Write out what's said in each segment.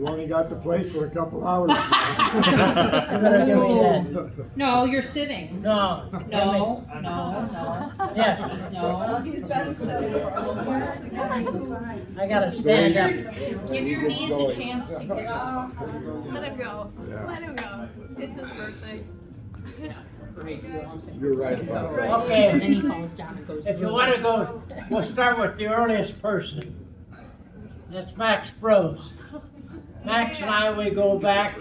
You only got the place for a couple hours. You better give me that. No, you're sitting. No. No, no, no, Yes, no. He's been sitting for a little while. I gotta stand up. Give your knees a chance to get up. Let him go. Yeah. Let him go. It's his birthday. You're right about that. And Okay, then he falls down and goes. if you wanna go, we'll start with the earliest person. That's Max Bros. Max and I, we go back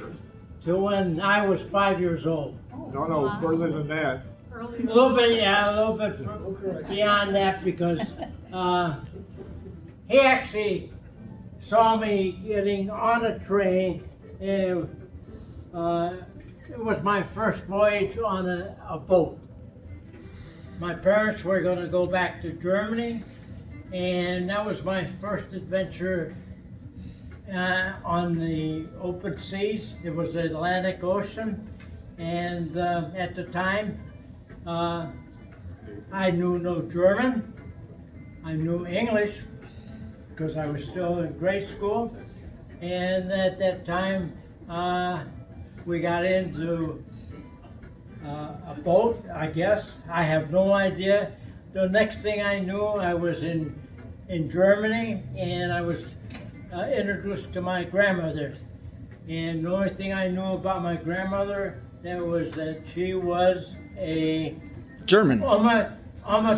to when I was 5 years old. No, further than that. A little bit, yeah, a little bit beyond that because he actually saw me getting on a train. And, it was my first voyage on a boat. My parents were going to go back to Germany, and that was my first adventure on the open seas. It was the Atlantic Ocean, and at the time, I knew no German. I knew English because I was still in grade school, and at that time, we got into a boat, I guess. I have no idea. The next thing I knew, I was in Germany, and I was introduced to my grandmother. And the only thing I knew about my grandmother, that was that she was a German. Oma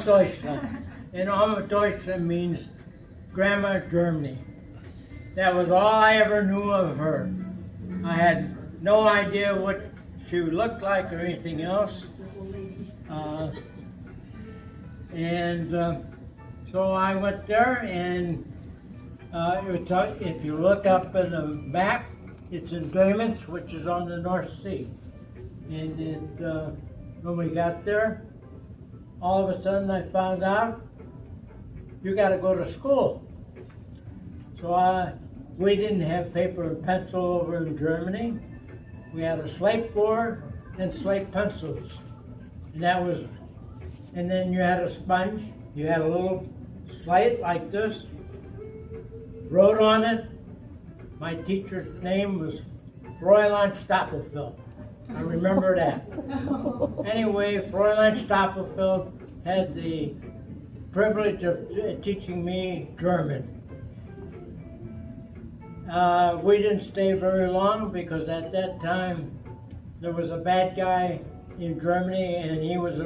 Deutschland. And Oma Deutschland means Grandma Germany. That was all I ever knew of her. I had no idea what she looked like or anything else. So I went there, and if you look up in the map, it's in Bremen, which is on the North Sea. And when we got there, all of a sudden I found out you got to go to school. So we didn't have paper and pencil over in Germany. We had a slate board and slate pencils, and then you had a sponge. You had a little slate like this. Wrote on it. My teacher's name was Fräulein Stoppelfeld. I remember that. Anyway, Fräulein Stoppelfeld had the privilege of teaching me German. We didn't stay very long because at that time there was a bad guy in Germany, and he was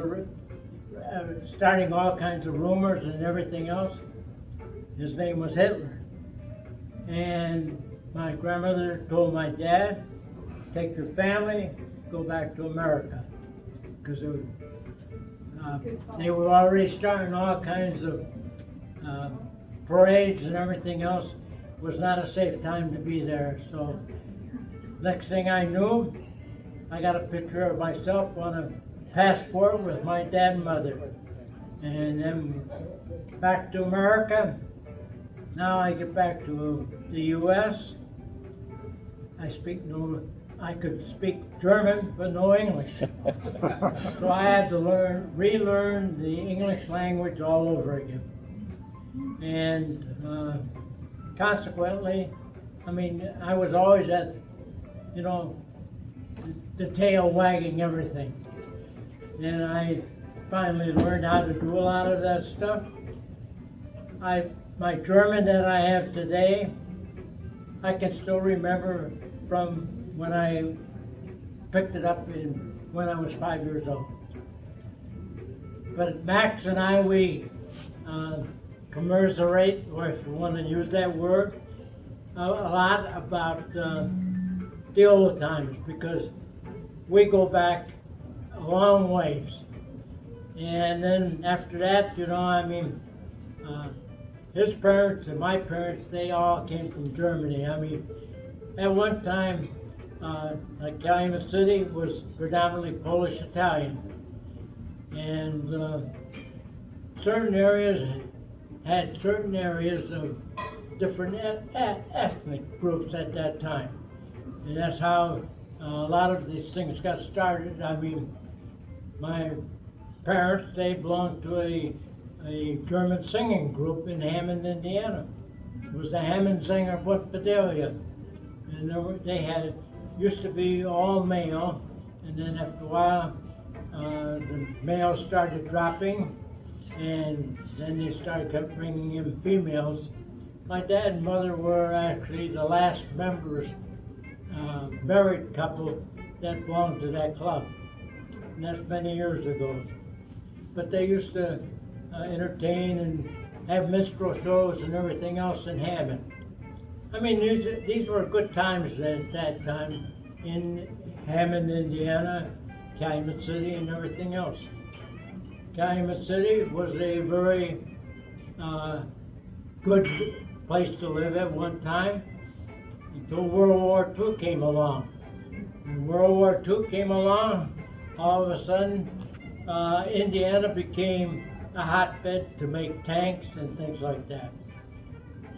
starting all kinds of rumors and everything else. His name was Hitler. And my grandmother told my dad, take your family, go back to America. Because they were already starting all kinds of parades and everything else. It was not a safe time to be there. So next thing I knew, I got a picture of myself on a passport with my dad and mother. And then back to America. Now I get back to the U.S. I could speak German, but no English. So I had to relearn the English language all over again. And consequently, I was always at, the tail wagging everything. And I finally learned how to do a lot of that stuff. My German that I have today, I can still remember from when I picked it up when I was 5 years old. But Max and I, we commiserate, or if you want to use that word, a lot about the old times, because we go back a long ways. And then after that, his parents and my parents, they all came from Germany. At one time, like Calumet City was predominantly Polish-Italian. And certain areas had certain areas of different ethnic groups at that time. And that's how a lot of these things got started. My parents, they belonged to a German singing group in Hammond, Indiana. It was the Hammond Singer Fidelia. And they had, used to be all male, and then after a while, the males started dropping, and then they started kept bringing in females. My dad and mother were actually the last members, married couple that belonged to that club, and that's many years ago. But they used to entertain and have minstrel shows and everything else in Hammond. I mean, these were good times at that time in Hammond, Indiana, Calumet City, and everything else. Calumet City was a very good place to live at one time until World War II came along. When World War II came along, all of a sudden, Indiana became a hotbed to make tanks and things like that.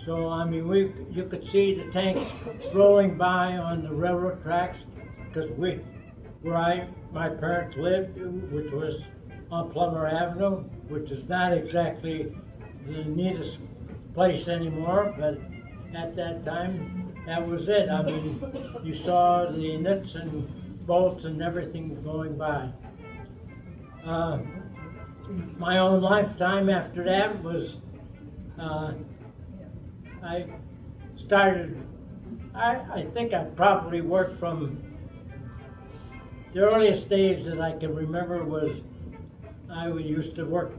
So, I mean, you could see the tanks rolling by on the railroad tracks, because my parents lived, which was on Plummer Avenue, which is not exactly the neatest place anymore, but at that time, that was it. I mean, you saw the nuts and bolts and everything going by. My own lifetime after that was, I think I probably worked from the earliest days that I can remember was I used to work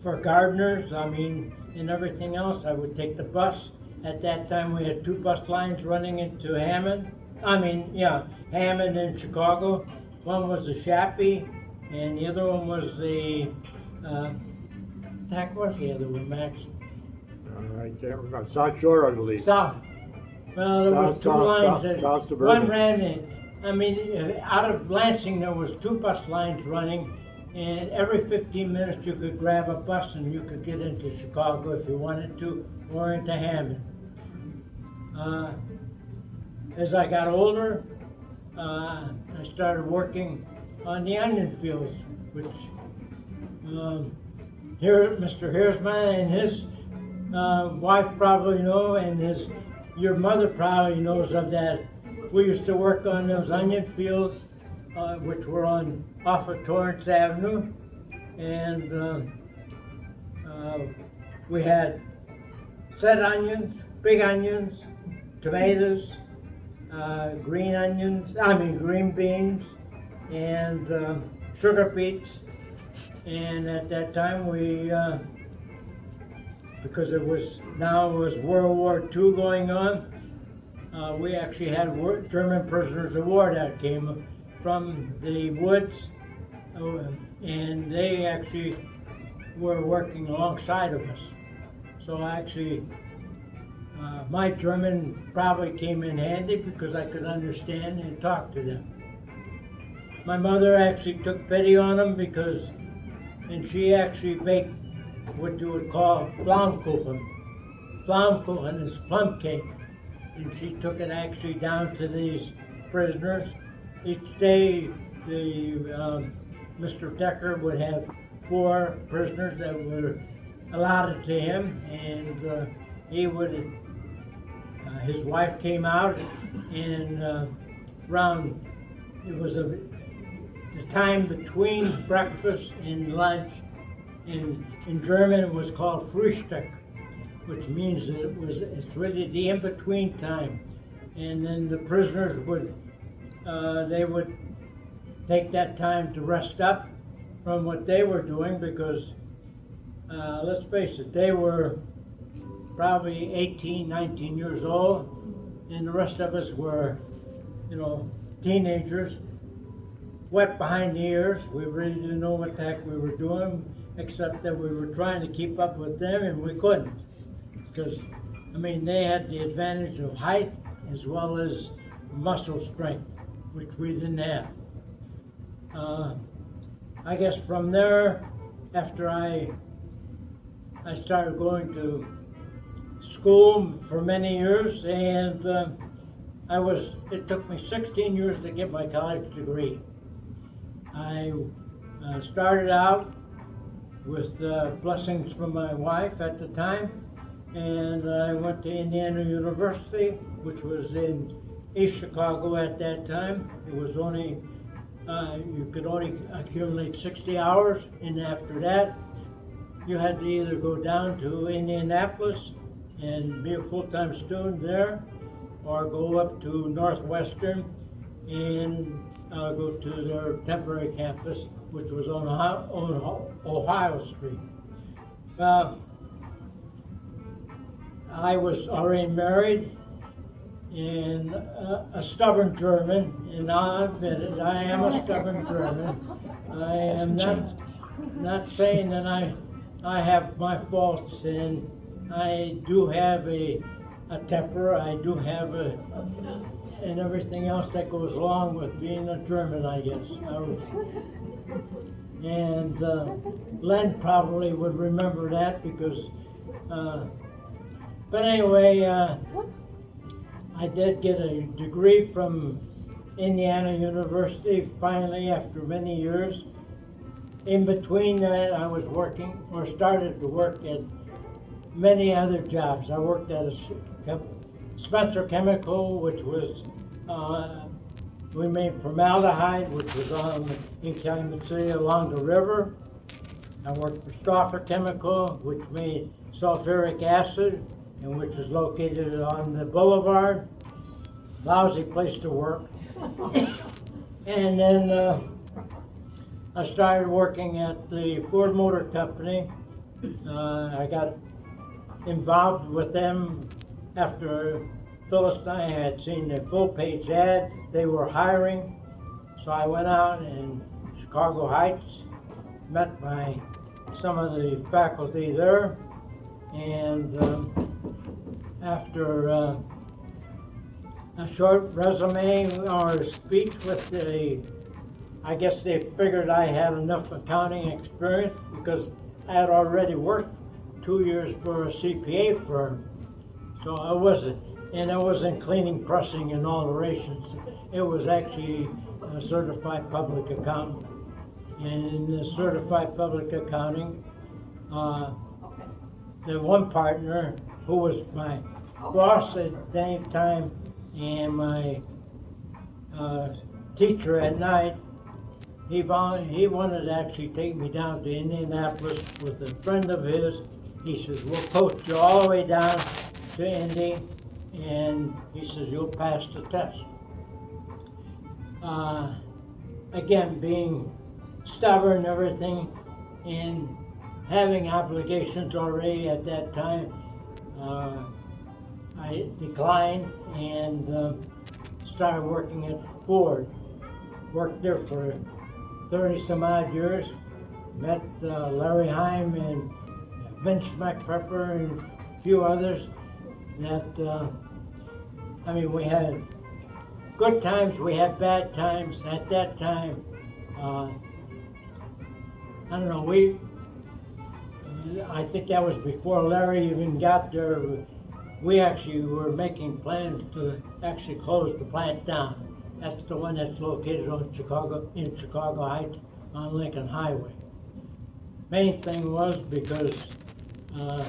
for gardeners, I mean, and everything else. I would take the bus. At that time, we had 2 bus lines running into Hammond. Hammond and Chicago. One was the Chappie, and the other one was the, heck was the other one, Max? I can't remember. South Shore, I believe. South. Well, there was 2 lines. South One Suburban. ran in. I mean, out of Lansing, there was 2 bus lines running, and every 15 minutes you could grab a bus and you could get into Chicago if you wanted to, or into Hammond. As I got older, I started working on the onion fields, which Mr. Heersma and his wife probably know, and your mother probably knows of that. We used to work on those onion fields, which were off of Torrance Avenue, and we had set onions, big onions, tomatoes, green beans, and sugar beets. And at that time, because it was World War II going on, we actually had German prisoners of war that came from the woods, and they actually were working alongside of us. So actually, my German probably came in handy because I could understand and talk to them. My mother actually took pity on them and she actually baked what you would call Flammkuchen. Flammkuchen is plum cake, and she took it actually down to these prisoners. Each day, Mr. Decker would have 4 prisoners that were allotted to him, and he would. His wife came out, and it was the time between breakfast and lunch. In German, it was called Frühstück, which means that it's really the in-between time. And then the prisoners would take that time to rest up from what they were doing, because let's face it, they were probably 18, 19 years old, and the rest of us were, teenagers, wet behind the ears. We really didn't know what the heck we were doing, except that we were trying to keep up with them, and we couldn't. Because, they had the advantage of height as well as muscle strength, which we didn't have. I guess from there, after I started going to school for many years, and it took me 16 years to get my college degree. I started out with blessings from my wife at the time, and I went to Indiana University, which was in East Chicago at that time. It was only, you could only accumulate 60 hours, and after that, you had to either go down to Indianapolis and be a full-time student there, or go up to Northwestern and go to their temporary campus, which was on Ohio Street. I was already married and a stubborn German, and I'll admit it, I am a stubborn German. I am not saying that I have my faults, and I do have a temper, I do have and everything else that goes along with being a German, I guess. And Len probably would remember that because, but anyway, I did get a degree from Indiana University finally after many years. In between that, I was working or started to work at many other jobs. I worked at a Spencer Chemical, which was, we made formaldehyde, which was in Calumet City along the river. I worked for Stauffer Chemical, which made sulfuric acid, and which was located on the boulevard. Lousy place to work. And then I started working at the Ford Motor Company. I got involved with them after Phyllis and I had seen the full-page ad. They were hiring, so I went out in Chicago Heights, met some of the faculty there, and after a short resume or speech with I guess they figured I had enough accounting experience because I had already worked 2 years for a CPA firm. So I wasn't cleaning, pressing, and alterations. It was actually a certified public accountant. And in the certified public accounting, the one partner who was my boss at that time and my teacher at night, he wanted to actually take me down to Indianapolis with a friend of his. He says, we'll coach you all the way down to Indy, and he says, you'll pass the test. Again, being stubborn and everything, and having obligations already at that time, I declined and started working at Ford. Worked there for 30 some odd years. Met Larry Heim and Vince McPepper and a few others that, we had good times, we had bad times. At that time, I think that was before Larry even got there. We actually were making plans to actually close the plant down. That's the one that's located in Chicago Heights on Lincoln Highway. Main thing was because the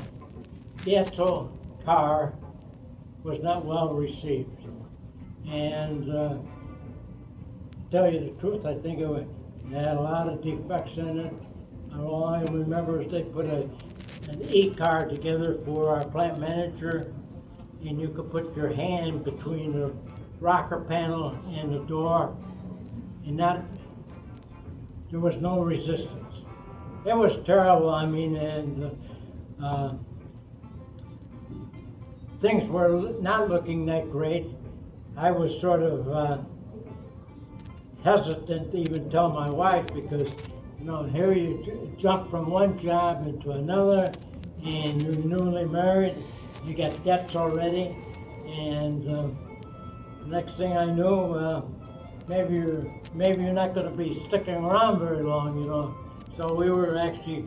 Edsel car was not well received. And tell you the truth, I think it had a lot of defects in it. All I remember is they put an e-car together for our plant manager, and you could put your hand between the rocker panel and the door, and there was no resistance. It was terrible, and things were not looking that great. I was sort of hesitant to even tell my wife because, here you jump from one job into another, and you're newly married, you got debts already, and next thing I knew, maybe you're not going to be sticking around very long, So we were actually,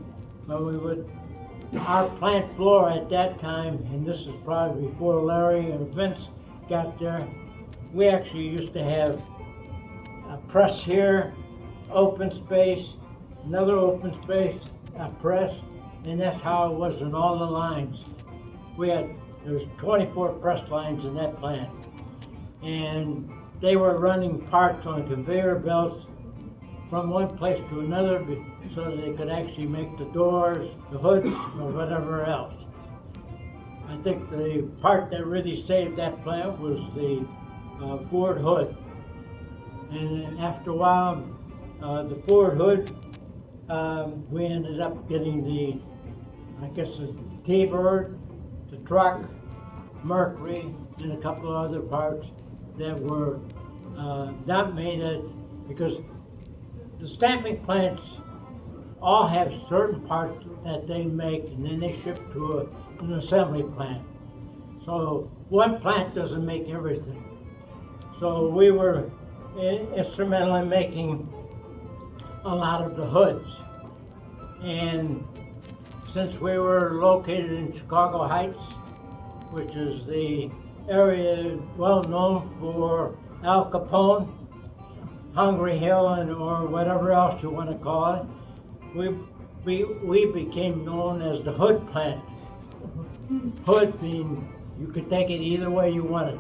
our plant floor at that time, and this is probably before Larry and Vince got there, we actually used to have a press here, open space, another open space, a press, and that's how it was in all the lines. We had There's 24 press lines in that plant. And they were running parts on conveyor belts from one place to another so that they could actually make the doors, the hoods, or whatever else. I think the part that really saved that plant was the Ford hood. And then after a while, the Ford hood, we ended up getting the T-Bird, the truck, Mercury, and a couple of other parts that were not made because the stamping plants all have certain parts that they make and then they ship to an assembly plant. So one plant doesn't make everything. So we were instrumental in making a lot of the hoods. And since we were located in Chicago Heights, which is the area well known for Al Capone, Hungry Hill, or whatever else you want to call it, we became known as the hood plant. Hood being you could take it either way you wanted.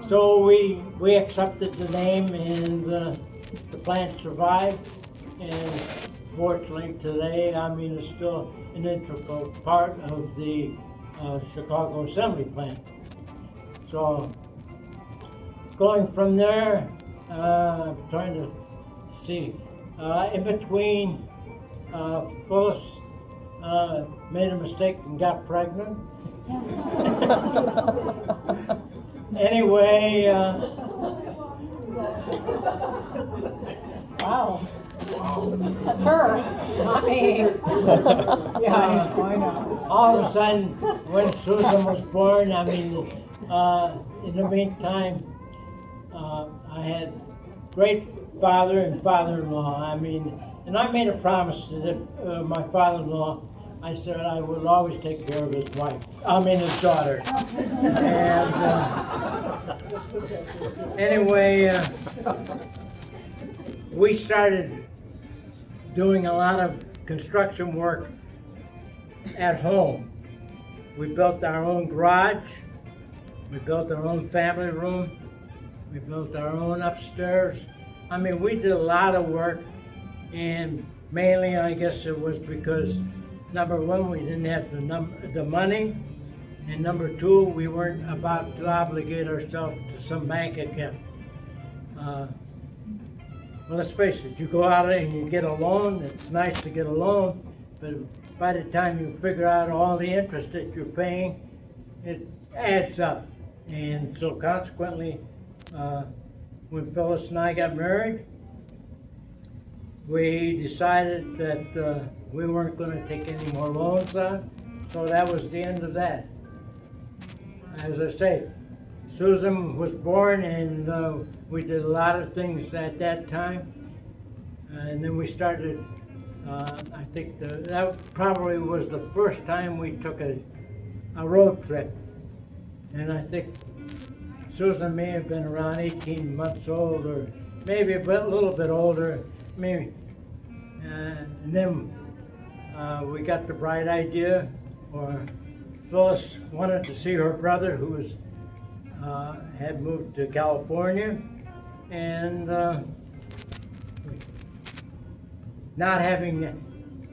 So we accepted the name, and the plant survived. And fortunately today, it's still an integral part of the Chicago assembly plant. So going from there, trying to see, in between, Phyllis made a mistake and got pregnant. Anyway, Wow. That's her. Not me. yeah, I know. All of a sudden, when Susan was born, in the meantime, I had great father and father-in-law. And I made a promise to my father-in-law. I said I would always take care of his his daughter. And anyway, we started doing a lot of construction work at home. We built our own garage. We built our own family room. We built our own upstairs. We did a lot of work, and mainly I guess it was because number one, we didn't have the money, and number two, we weren't about to obligate ourselves to some bank account. Well, let's face it, you go out and you get a loan, it's nice to get a loan, but by the time you figure out all the interest that you're paying, it adds up. And so consequently, when Phyllis and I got married, we decided that we weren't going to take any more loans on, so that was the end of that. As I say, Susan was born, and we did a lot of things at that time, and then we started, I think that probably was the first time we took a road trip, and I think Susan may have been around 18 months old, or maybe a little bit older, maybe. And then we got the bright idea, or Phyllis wanted to see her brother, who was had moved to California, and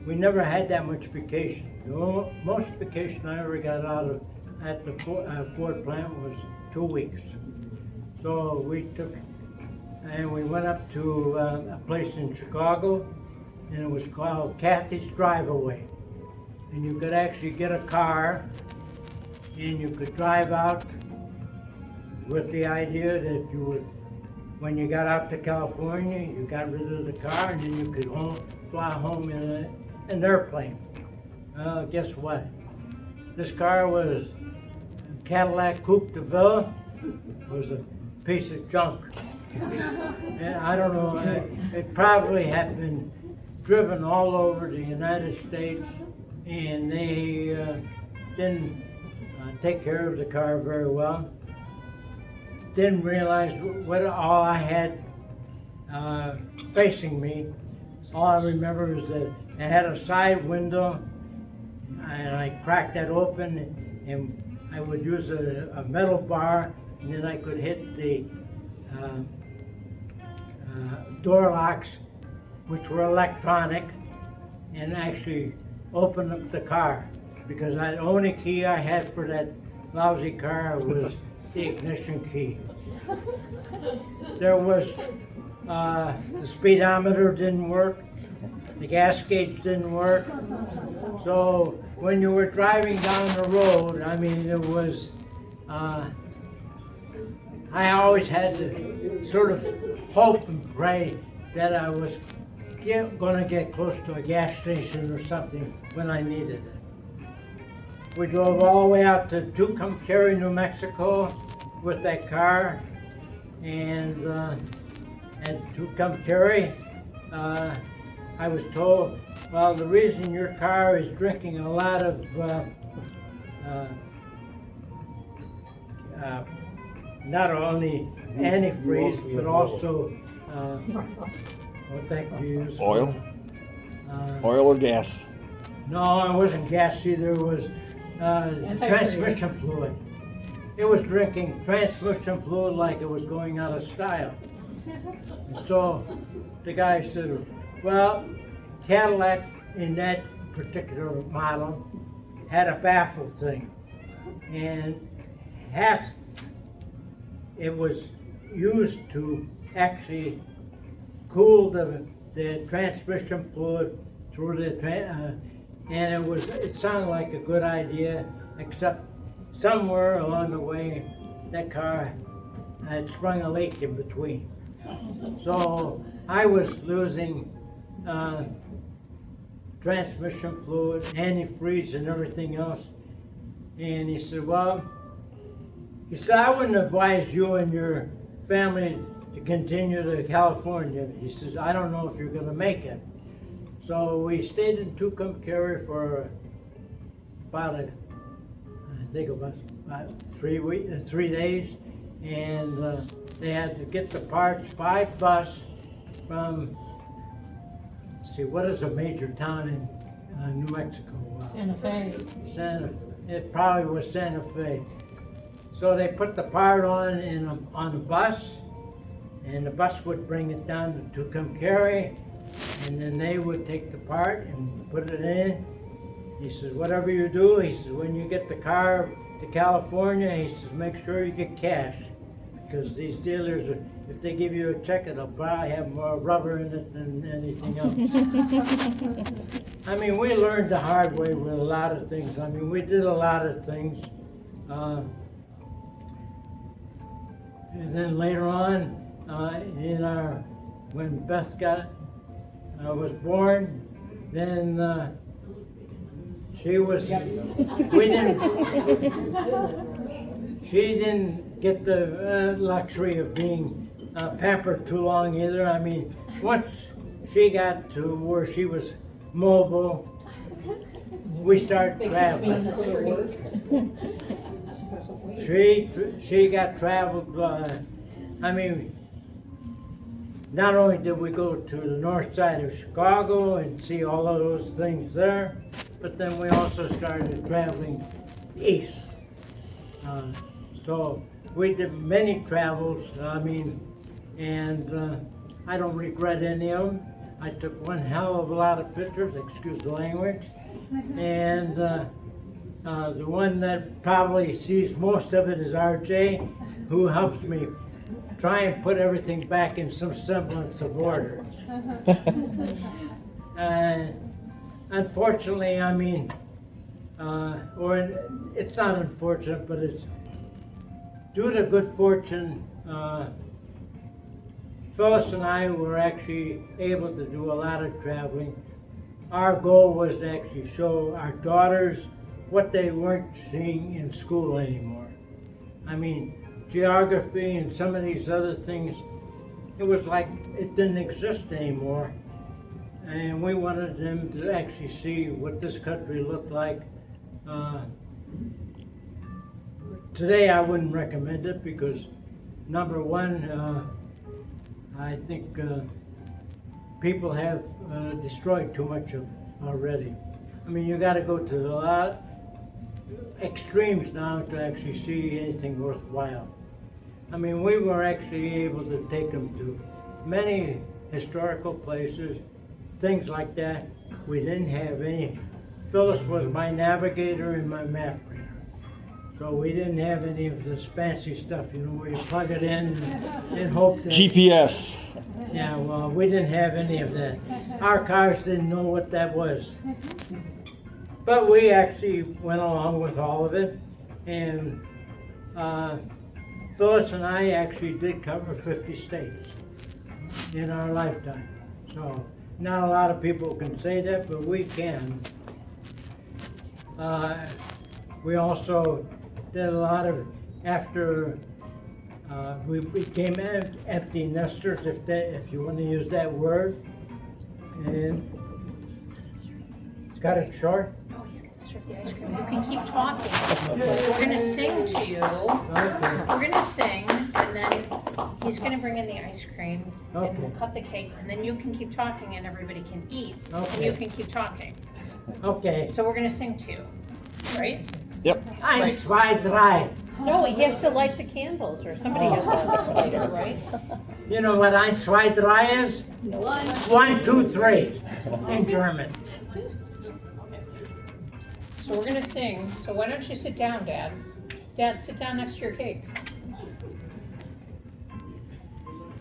we never had that much vacation. The most vacation I ever got out of at the Ford plant was 2 weeks. So we went up to a place in Chicago, and it was called Kathy's Drive-Away. And you could actually get a car, and you could drive out with the idea that you would, when you got out to California, you got rid of the car, and then you could fly home in an airplane. Guess what? This car was a Cadillac Coupe de Ville. It was a piece of junk. And I don't know, it probably had been driven all over the United States, and they didn't take care of the car very well. Didn't realize what all I had facing me. All I remember is that it had a side window, and I cracked that open, and I would use a metal bar, and then I could hit the door locks, which were electronic, and actually open up the car, because the only key I had for that lousy car was the ignition key. There was, the speedometer didn't work, the gas gauge didn't work, so when you were driving down the road, I mean, it was, I always had to sort of hope and pray that I was gonna get close to a gas station or something when I needed it. We drove all the way out to Tucumcari, New Mexico with that car, and at Tucumcari, I was told, well, the reason your car is drinking a lot of not only antifreeze, but also what the heck do you use? Oil? Oil or gas? No, it wasn't gas either. It was transmission fluid. It was drinking transmission fluid like it was going out of style. And so the guy said, well, Cadillac in that particular model had a baffle thing, and it was used to actually cool the transmission fluid through the and it sounded like a good idea, except somewhere along the way that car had sprung a leak in between. So I was losing transmission fluid, antifreeze, and everything else. And he said, well, I wouldn't advise you and your family to continue to California. He says, I don't know if you're going to make it. So we stayed in Tucumcari for about about 3 days, and they had to get the parts by bus from, let's see, what is a major town in New Mexico? Santa Fe. It probably was Santa Fe. So they put the part on on a bus, and the bus would bring it down to Tucumcari, and then they would take the part and put it in. He says, whatever you do, he says, when you get the car to California, he says, make sure you get cash, because these dealers, if they give you a check, it'll probably have more rubber in it than anything else. I mean, we learned the hard way with a lot of things. I mean, we did a lot of things. And then later on, when Beth was born, then she didn't get the luxury of being pampered too long either. I mean, once she got to where she was mobile, we started traveling. She got traveled, I mean, not only did we go to the north side of Chicago and see all of those things there, but then we also started traveling east. So we did many travels, I mean, and I don't regret any of them. I took one hell of a lot of pictures, excuse the language, and the one that probably sees most of it is RJ, who helps me try and put everything back in some semblance of order. Unfortunately, I mean, or it's not unfortunate, but it's due to good fortune, Phyllis and I were actually able to do a lot of traveling. Our goal was to actually show our daughters what they weren't seeing in school anymore. I mean, geography and some of these other things, it was like it didn't exist anymore. And we wanted them to actually see what this country looked like. Today I wouldn't recommend it because, number one, I think people have destroyed too much of it already. I mean, you gotta go to a lot extremes now to actually see anything worthwhile. I mean, we were actually able to take them to many historical places, things like that. We didn't have any. Phyllis was my navigator and my map reader. So we didn't have any of this fancy stuff, you know, where you plug it in and hope that. GPS. Yeah, well, we didn't have any of that. Our cars didn't know what that was. But we actually went along with all of it. And Phyllis and I actually did cover 50 states in our lifetime. So not a lot of people can say that, but we can. We also did a lot of, after we became empty nesters, if you want to use that word, and cut it short. Oh, he's gonna serve the ice cream. You can keep talking. We're gonna sing to you. Okay. We're gonna sing, and then he's gonna bring in the ice cream, and we'll Okay. cut the cake, and then you can keep talking, and everybody can eat, and Okay. you can keep talking. Okay. So we're gonna sing to you, right? Yep. Ein, zwei, drei. No, he has to light the candles, or somebody has a lighter, right? You know what ein, zwei, drei is? 1, 2, 3 in German. So we're gonna sing, so why don't you sit down, Dad? Dad, sit down next to your cake.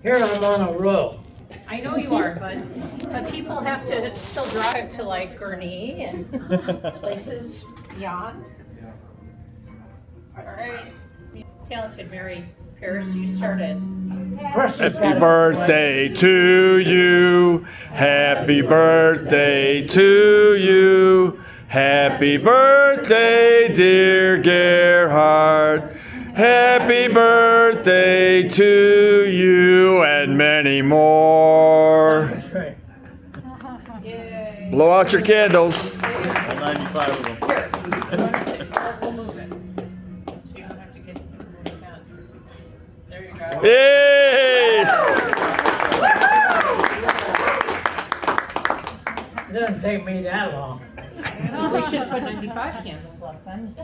Here I'm on a roll. I know you are, but people have to still drive to like Gurnee and places beyond. All right, talented Mary Pierce, you started. Happy birthday to you. Happy birthday to you. Happy birthday, dear Gerhart. Happy birthday to you and many more. That's right. Yay. Blow out your candles. 95 of them. Here, you wanna sit, or we'll move it. So you don't have to get moving that. There you go. Yay! It doesn't take me that long. We should put 95 candles up then.